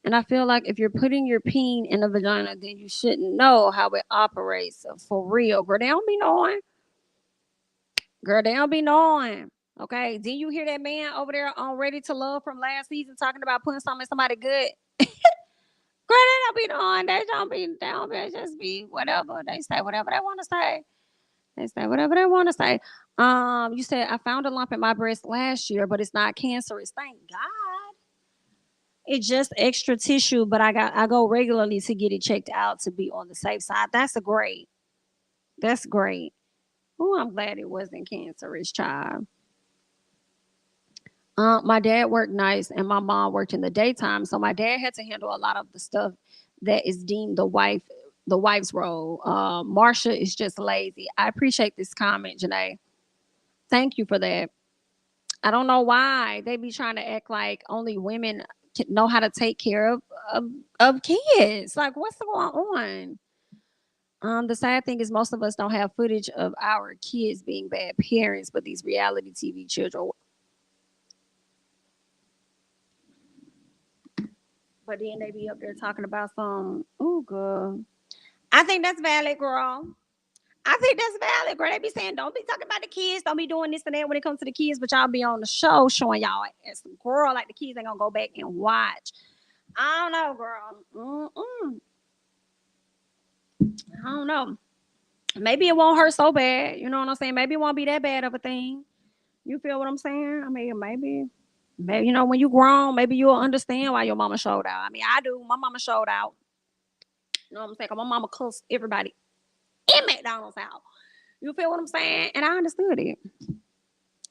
And I feel like if you're putting your peen in a vagina, then you shouldn't know how it operates for real. Girl, they don't be knowing. Girl, they don't be knowing. Okay. Did you hear that man over there on Ready to Love from last season talking about putting something in somebody good? Girl, they don't be knowing. They don't be, just be whatever. They say whatever they want to say. They say whatever they want to say. You said I found a lump in my breast last year, but it's not cancerous. Thank God. It's just extra tissue, but I go regularly to get it checked out to be on the safe side. That's a great. That's great. Oh, I'm glad it wasn't cancerous, child. My dad worked nights and my mom worked in the daytime, so my dad had to handle a lot of the stuff that is deemed the wife's role. Marsha is just lazy. I appreciate this comment, Janae. Thank you for that. I don't know why they be trying to act like only women know how to take care of, of kids. Like, what's going on? The sad thing is most of us don't have footage of our kids being bad parents, but these reality TV children. But then they be up there talking about some, oh, girl. I think that's valid, girl. I think that's valid, girl. They be saying, don't be talking about the kids, don't be doing this and that when it comes to the kids, but y'all be on the show showing y'all as a girl, like the kids ain't gonna go back and watch. I don't know, girl. I don't know. Maybe it won't hurt so bad. You know what I'm saying? Maybe it won't be that bad of a thing. You feel what I'm saying? I mean, maybe when you grown, maybe you'll understand why your mama showed out. I mean, I do. My mama showed out. You know what I'm saying? 'Cause my mama cussed everybody in McDonald's house. You feel what I'm saying? And I understood it.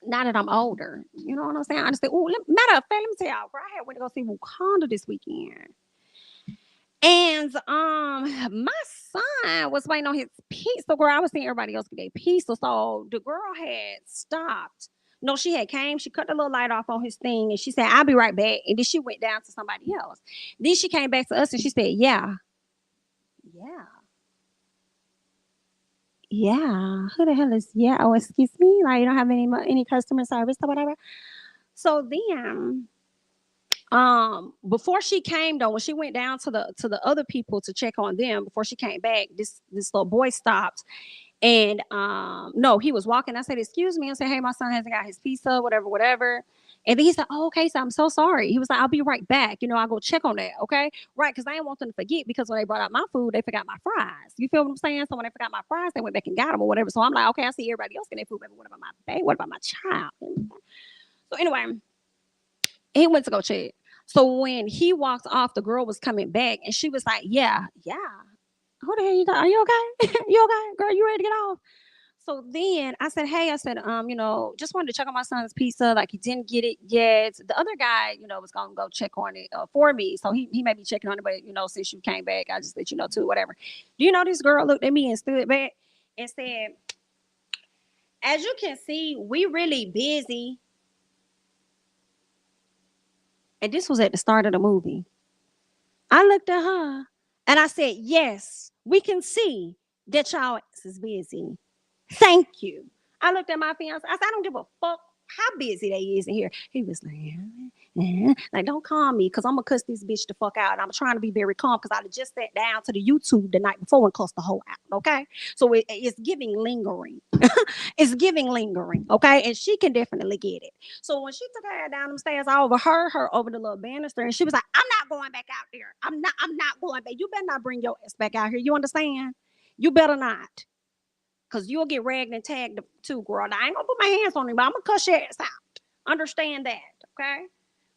Now that I'm older, you know what I'm saying? I understand. Oh, matter of fact, let me tell y'all, girl, I had went to go see Wakanda this weekend. And my son was waiting on his pizza. Girl, I was seeing everybody else get their pizza. So the girl had stopped. No, she had came. She cut the little light off on his thing, and she said, "I'll be right back." And then she went down to somebody else. Then she came back to us, and she said, "Yeah, yeah, yeah. Who the hell is yeah? Oh, excuse me. Like you don't have any customer service or whatever." So then before she came though, when she went down to the other people to check on them before she came back, this little boy stopped and no, he was walking. I said, "Excuse me." I said, "Hey, my son hasn't got his pizza, whatever, whatever." And then he said, "Oh, okay, so I'm so sorry." He was like, "I'll be right back. I'll go check on that." Okay. Right. Cause I didn't want them to forget because when they brought out my food, they forgot my fries. You feel what I'm saying? So when they forgot my fries, they went back and got them or whatever. So I'm like, okay, I see everybody else getting their food, but what about my baby? What about my child? So anyway, he went to go check. So when he walked off, the girl was coming back and she was like, "Yeah, yeah. Who the hell you got? Are you okay? You okay? Girl, you ready to get off?" So then I said, "Hey," I said, just wanted to check on my son's pizza. Like he didn't get it yet. The other guy, was gonna go check on it for me. So he may be checking on it, but since you came back, I just let you know too, whatever. Do you know this girl looked at me and stood back and said, "As you can see, we really busy." And this was at the start of the movie. I looked at her and I said, "Yes, we can see that y'all is busy. Thank you." I looked at my fiance. I said, "I don't give a fuck how busy they is in here." He was like, like, "Don't call me because I'm going to cuss this bitch the fuck out." And I'm trying to be very calm because I just sat down to the YouTube the night before and cussed the whole out. Okay. So it's giving lingering. It's giving lingering. Okay. And she can definitely get it. So when she took her down them stairs, I overheard her over the little banister and she was like, "I'm not going back out there. I'm not going back. You better not bring your ass back out here. You understand? You better not. Because you'll get ragged and tagged too, girl. Now, I ain't gonna put my hands on him, but I'm gonna cuss your ass out. Understand that, okay?"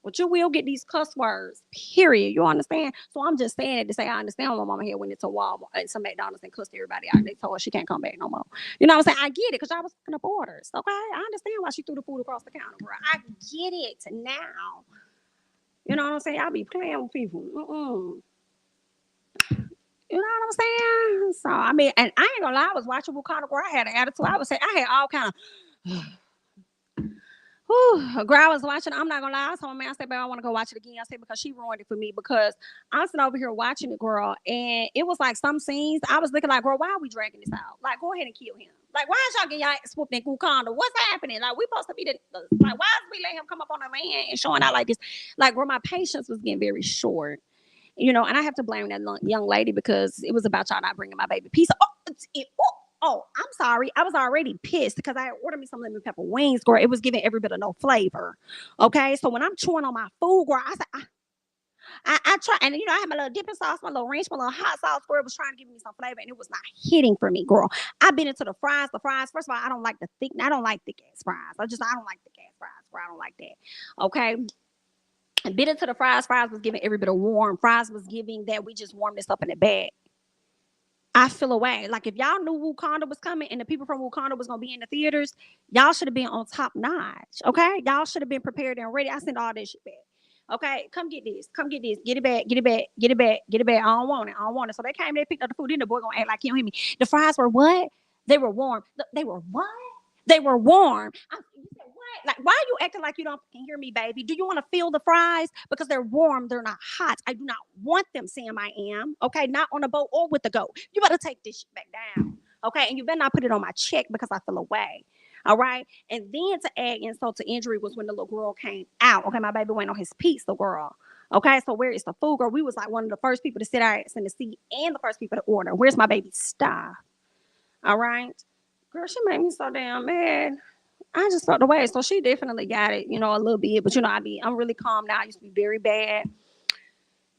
But you will get these cuss words, period. You understand? So I'm just saying it to say I understand when my mama here went into Walmart and some McDonald's and cussed everybody out. They told her she can't come back no more. You know what I'm saying? I get it because I was picking up orders. Okay, I understand why she threw the food across the counter, bro. I get it now. You know what I'm saying? I'll be playing with people. You know what I'm saying? So I mean, and I ain't gonna lie, I was watching Wakanda where I had an attitude. I would say I had all kind of whew, girl, I was watching. I'm not gonna lie. I told my man, I said, babe, I want to go watch it again. I said, because she ruined it for me. Because I'm sitting over here watching it, girl, and it was like some scenes. I was looking like, girl, why are we dragging this out? Like, go ahead and kill him. Like, why is y'all getting y'all swooped in Wakanda? What's happening? Like, we supposed to be like, why is we letting him come up on a man and showing out like this? Like, girl, my patience was getting very short. And I have to blame that young lady because it was about y'all not bringing my baby pizza. I'm sorry. I was already pissed because I ordered me some lemon pepper wings, girl. It was giving every bit of no flavor. Okay, so when I'm chewing on my food, girl, I said, I try, and I had my little dipping sauce, my little ranch, my little hot sauce, girl. It was trying to give me some flavor, and it was not hitting for me, girl. I've been into the fries. The fries, first of all, I don't like I don't like thick ass fries. I don't like thick ass fries, girl. I don't like that. Okay. And bit into the fries. Fries was giving every bit of warm. Fries was giving that we just warmed this up in the bag. I feel away. Like if y'all knew Wakanda was coming and the people from Wakanda was gonna be in the theaters, y'all should have been on top notch. Okay, y'all should have been prepared and ready. I sent all this shit back. Okay, come get this. Come get this. Get it back. Get it back. Get it back. Get it back. I don't want it. I don't want it. So they came. They picked up the food. Then the boy gonna act like he don't hear me. The fries were what? They were warm. They were what? They were warm. You said what? Like, why are you acting like you don't hear me, baby? Do you want to feel the fries? Because they're warm, they're not hot. I do not want them, Sam. I am. Okay, not on a boat or with the goat. You better take this shit back down. Okay, and you better not put it on my check because I feel away. All right. And then to add insult to injury was when the little girl came out. Okay, my baby went on his pizza, girl. Okay, so where is the food, girl? We was like one of the first people to sit our ass in the seat and the first people to order. Where's my baby stuff? All right. Girl, she made me so damn mad. I just felt the way. So she definitely got it, a little bit. But I'm really calm now. I used to be very bad.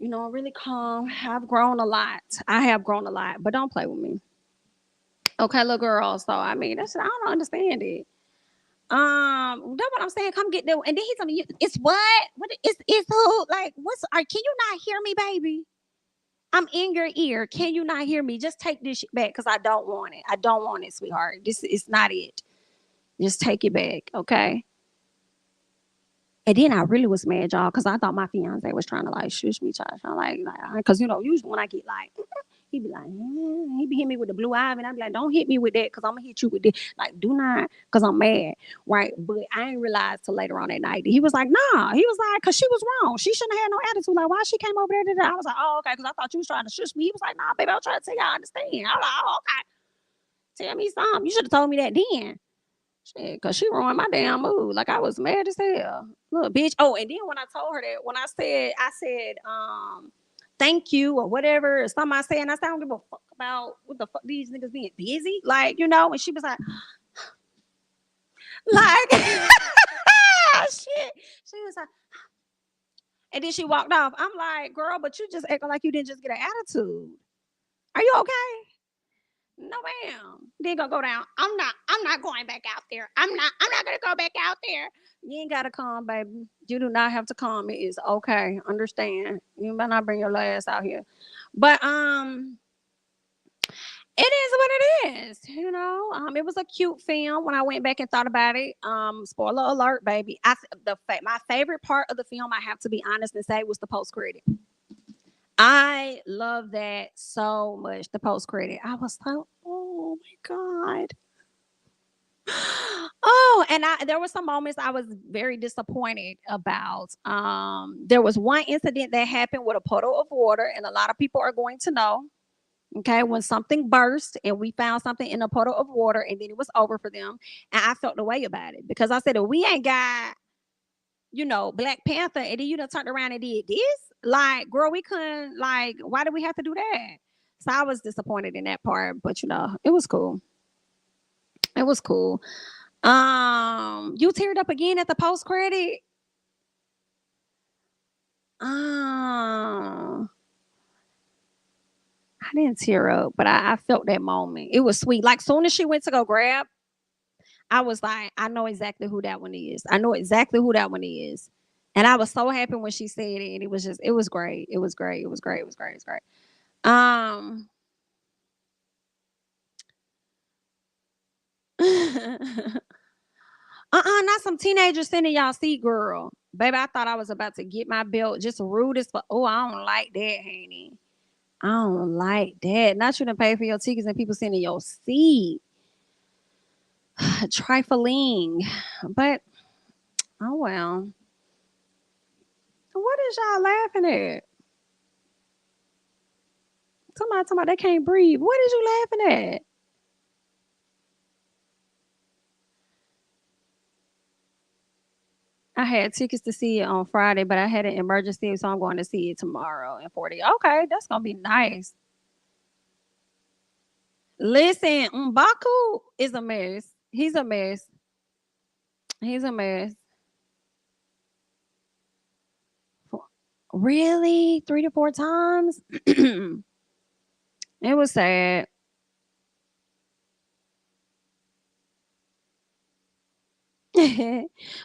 I'm really calm. I've grown a lot. I have grown a lot. But don't play with me. Okay, little girl. So I mean, I don't understand it. That's what I'm saying. Come get them. And then he told me, it's what? What is who? Like, can you not hear me, baby? I'm in your ear. Can you not hear me? Just take this shit back because I don't want it. I don't want it, sweetheart. This is not it. Just take it back, okay? And then I really was mad, y'all, because I thought my fiance was trying to like shush me, child. I'm like, because usually when I get like, he be like, he be hitting me with the blue eye, and I be like, don't hit me with that, because I'm gonna hit you with this. Like, do not, because I'm mad, right? But I didn't realize till later on that night. He was like, nah. He was like, because she was wrong. She shouldn't have had no attitude. Like, why she came over there? I was like, oh, okay, because I thought you was trying to shush me. He was like, nah, baby, I'm trying to tell you I understand. I was like, oh, okay. Tell me something. You should have told me that then. Shit, cause she ruined my damn mood. Like I was mad as hell. Little bitch. Oh, and then when I told her that, when I said, thank you or whatever, or something I said, and I said, I don't give a fuck about what the fuck these niggas being busy. Like, and she was like, shit. She was like, and then she walked off. I'm like, girl, but you just acting like you didn't just get an attitude. Are you okay? No, ma'am. They gonna go down. I'm not going back out there. I'm not gonna go back out there. You ain't gotta come, baby. You do not have to come. It is okay. Understand. You better not bring your ass out here. But it is what it is. It was a cute film when I went back and thought about it. Spoiler alert, baby. My favorite part of the film, I have to be honest and say, was the post credit. I love that so much. The post credit. I was like, oh my God. Oh, and there were some moments I was very disappointed about. There was one incident that happened with a puddle of water, and a lot of people are going to know. Okay, when something burst and we found something in a puddle of water, and then it was over for them, and I felt the way about it because I said, if we ain't got Black Panther, and then you done turned around and did this. Like, girl, we couldn't, like, why did we have to do that? So I was disappointed in that part, but it was cool. It was cool. You teared up again at the post credit? I didn't tear up, but I felt that moment. It was sweet. Like, soon as she went to go grab, I was like, I know exactly who that one is. I know exactly who that one is. And I was so happy when she said it. And it was just, it was great. It was great. It was great. It was great. It was great. Um, not some teenagers sending y'all seat, girl. Baby, I thought I was about to get my belt. Just rude as fuck. Oh, I don't like that, honey. I don't like that. Not you to pay for your tickets and people sending your seat. Trifling. But, oh well. What is y'all laughing at? Somebody, they can't breathe. What is you laughing at? I had tickets to see it on Friday, but I had an emergency, so I'm going to see it tomorrow in 40. Okay, that's gonna be nice. Listen, Mbaku is a mess. He's a mess. He's a mess. Really? 3 to 4 times? It was sad.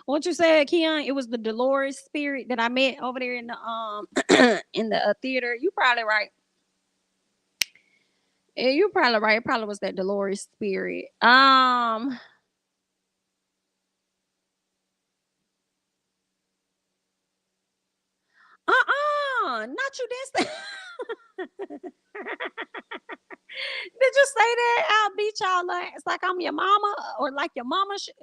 What you said, Keon? It was the Dolores spirit that I met over there in the in the theater. You probably right. Yeah, you probably right. It probably was that Dolores spirit. Not you this. Did you say that? I'll beat y'all ass like I'm your mama or like your mama should.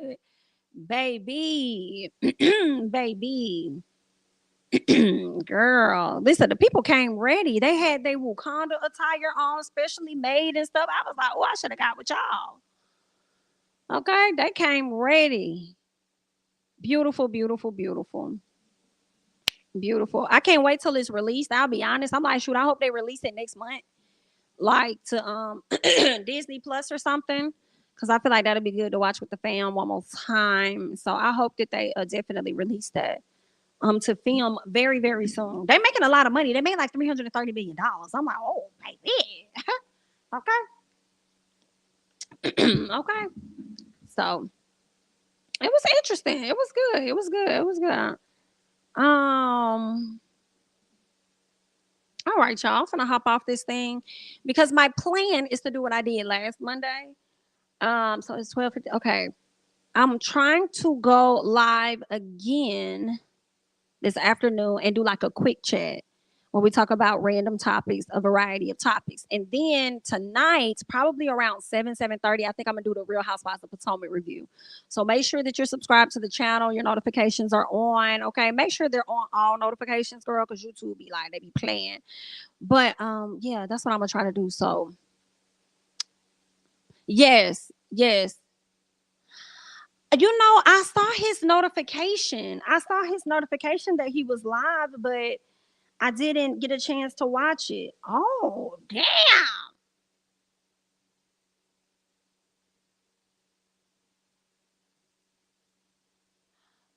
Baby, baby, girl. Listen, the people came ready. They had their Wakanda attire on, specially made and stuff. I was like, oh, I should have got with y'all. Okay, they came ready. Beautiful, beautiful, beautiful, beautiful. I can't wait till it's released. I'll be honest. I'm like, shoot, I hope they release it next month, like to Disney Plus or something. Cause I feel like that'll be good to watch with the fam one more time. So I hope that they definitely release that to film very, very soon. They're making a lot of money. They made like $330 million. I'm like, oh baby. Okay. Okay. So it was interesting. It was good. It was good. It was good. Um all right, y'all. I'm gonna hop off this thing because my plan is to do what I did last Monday. So it's 12:50. Okay. I'm trying to go live again this afternoon and do like a quick chat where we talk about random topics, a variety of topics. And then tonight, probably around 7:30, I think I'm gonna do the Real Housewives of Potomac review. So make sure that you're subscribed to the channel, your notifications are on. Okay. Make sure they're on all notifications, girl, because YouTube be like they be playing. But yeah, that's what I'm gonna try to do. So yes, yes. I saw his notification. I saw his notification that he was live, but I didn't get a chance to watch it. Oh, damn.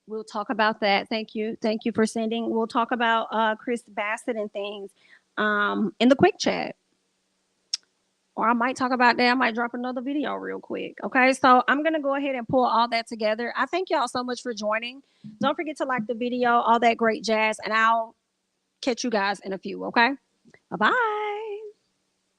We'll talk about that. Thank you. Thank you for sending. We'll talk about Chris Bassett and things in the quick chat. Or I might talk about that. I might drop another video real quick. Okay. So I'm going to go ahead and pull all that together. I thank y'all so much for joining. Don't forget to like the video, all that great jazz. And I'll catch you guys in a few. Okay. Bye bye.